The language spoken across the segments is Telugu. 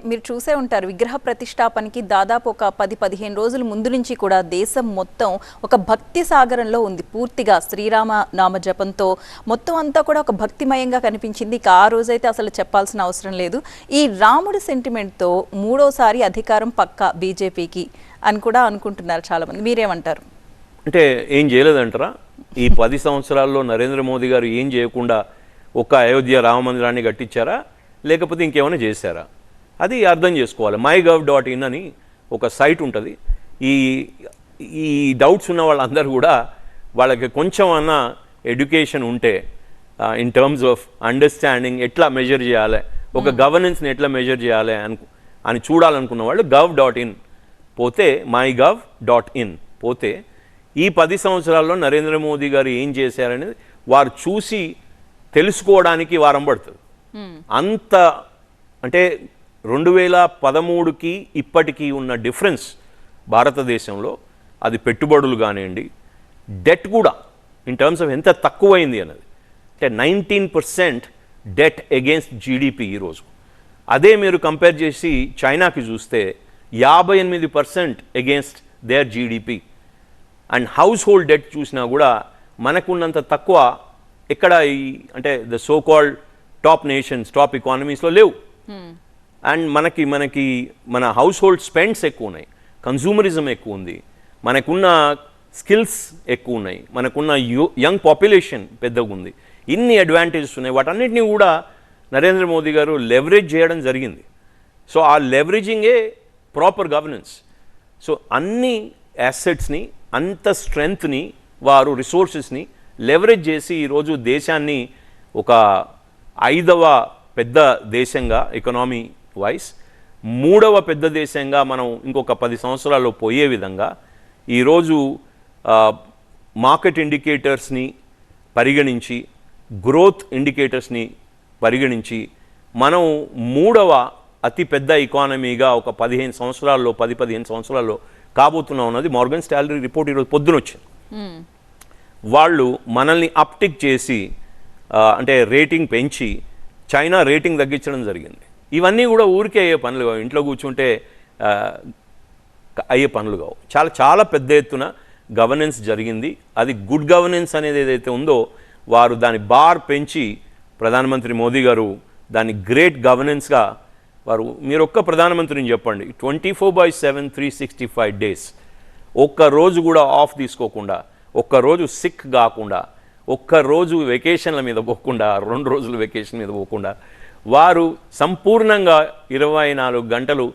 మీరు చూసే ఉంటారు విగ్రహ ప్రతిష్టాపనకి దాదాపు ఒక 10-15 రోజుల ముందు నుంచి కూడా దేశం మొత్తం ఒక భక్తి సాగరంలో ఉంది. పూర్తిగా శ్రీరామ నామ జపంతో మొత్తం అంతా కూడా ఒక భక్తిమయంగా కనిపించింది. ఇక ఆ రోజైతే అసలు చెప్పాల్సిన అవసరం లేదు. ఈ రాముడి సెంటిమెంట్తో మూడోసారి అధికారం పక్కా బీజేపీకి అని కూడా అనుకుంటున్నారు చాలామంది. మీరేమంటారు? అంటే ఏం చేయలేదంటారా? ఈ 10 సంవత్సరాల్లో నరేంద్ర మోదీ గారు ఏం చేయకుండా ఒక అయోధ్య రామ మందిరాన్ని కట్టించారా, లేకపోతే ఇంకేమైనా చేశారా? అది అర్థం చేసుకోవాలి. mygov.in అని ఒక సైట్ ఉంటుంది. ఈ డౌట్స్ ఉన్న వాళ్ళందరూ కూడా వాళ్ళకి కొంచెం అన్న ఎడ్యుకేషన్ ఉంటే ఇన్ టర్మ్స్ ఆఫ్ అండర్స్టాండింగ్ ఎట్లా మెజర్ చేయాలి, ఒక గవర్నెన్స్ని ఎట్లా మెజర్ చేయాలి అని చూడాలనుకున్న వాళ్ళు gov.in పోతే mygov.in పోతే ఈ 10 సంవత్సరాల్లో నరేంద్ర మోదీ గారు ఏం చేశారనేది వారు చూసి తెలుసుకోవడానికి వారం పడుతుంది. అంత అంటే 2013కి ఇప్పటికీ ఉన్న డిఫరెన్స్ భారతదేశంలో, అది పెట్టుబడులు కానివ్వండి, డెట్ కూడా ఇన్ టర్మ్స్ ఆఫ్ ఎంత తక్కువైంది అన్నది. అంటే 19% డెట్ అగేన్స్ట్ జీడిపి ఈరోజు. అదే మీరు కంపేర్ చేసి చైనాకి చూస్తే 58% against their GDP. And household debt చూసినా కూడా మనకున్నంత తక్కువ ఎక్కడ అంటే the so called top nations, top ఎకానమీస్లో లేవు. అండ్ మనకి మన హౌస్ హోల్డ్ స్పెండ్స్ ఎక్కువ ఉన్నాయి, కన్సూమరిజం ఎక్కువ ఉంది, మనకున్న స్కిల్స్ ఎక్కువ ఉన్నాయి, మనకున్న యంగ్ పాపులేషన్ పెద్దగా ఉంది. ఇన్ని అడ్వాంటేజెస్ ఉన్నాయి. వాటన్నిటిని కూడా నరేంద్ర మోదీ గారు లెవరేజ్ చేయడం జరిగింది. సో ఆ లెవరేజింగే ప్రాపర్ గవర్నెన్స్. సో అన్ని యాసెట్స్ని, అంత స్ట్రెంగ్త్ని, వారు రిసోర్సెస్ని లెవరేజ్ చేసి ఈరోజు దేశాన్ని ఒక 5వ పెద్ద దేశంగా ఎకనామీ వైజ్, 3వ పెద్ద దేశంగా మనం ఇంకొక 10 సంవత్సరాల్లో పోయే విధంగా ఈరోజు మార్కెట్ ఇండికేటర్స్ని పరిగణించి, గ్రోత్ ఇండికేటర్స్ని పరిగణించి మనం 3వ అతిపెద్ద ఎకానమీగా ఒక 15 సంవత్సరాల్లో 10-15 సంవత్సరాల్లో కాబోతున్నాం అన్నది మార్గన్ స్టాన్లీ రిపోర్ట్ ఈరోజు పొద్దున వచ్చింది. వాళ్ళు మనల్ని అప్టిక్ చేసి అంటే రేటింగ్ పెంచి చైనా రేటింగ్ తగ్గించడం జరిగింది. ఇవన్నీ కూడా ఊరికే అయ్యే పనులు కావు, ఇంట్లో కూర్చుంటే అయ్యే పనులు కావు. చాలా పెద్ద ఎత్తున గవర్నెన్స్ జరిగింది. అది గుడ్ గవర్నెన్స్ అనేది ఏదైతే ఉందో వారు దాని బార్ పెంచి ప్రధానమంత్రి మోదీ గారు దాన్ని గ్రేట్ గవర్నెన్స్గా వారు, మీరు ఒక్క ప్రధానమంత్రిని చెప్పండి, 24/7 365 డేస్ ఒక్కరోజు కూడా ఆఫ్ తీసుకోకుండా, ఒక్కరోజు సిక్ కాకుండా, ఒక్కరోజు వెకేషన్ల మీద పోకుండా, 2 రోజులు వెకేషన్ మీద పోకుండా వారు సంపూర్ణంగా 24 గంటలు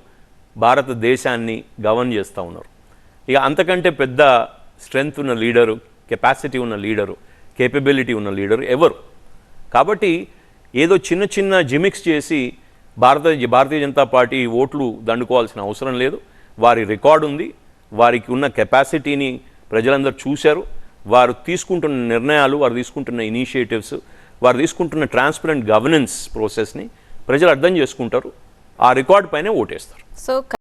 భారతదేశాన్ని గవర్న్ చేస్తూ ఉన్నారు. ఇక అంతకంటే పెద్ద స్ట్రెంగ్త్ ఉన్న లీడరు, కెపాసిటీ ఉన్న లీడరు, కేపబిలిటీ ఉన్న లీడరు ఎవరు? కాబట్టి ఏదో చిన్న జిమిక్స్ చేసి భారతీయ జనతా పార్టీ ఓట్లు దండుకోవాల్సిన అవసరం లేదు. వారి రికార్డు ఉంది, వారికి ఉన్న కెపాసిటీని ప్రజలందరూ చూశారు. వారు తీసుకుంటున్న నిర్ణయాలు, వారు తీసుకుంటున్న ఇనిషియేటివ్స్, వారు తీసుకుంటున్న ట్రాన్స్పరెంట్ గవర్నెన్స్ ప్రాసెస్ని ప్రజలు అర్థం చేసుకుంటారు. ఆ రికార్డు పైనే ఓటేస్తారు. సో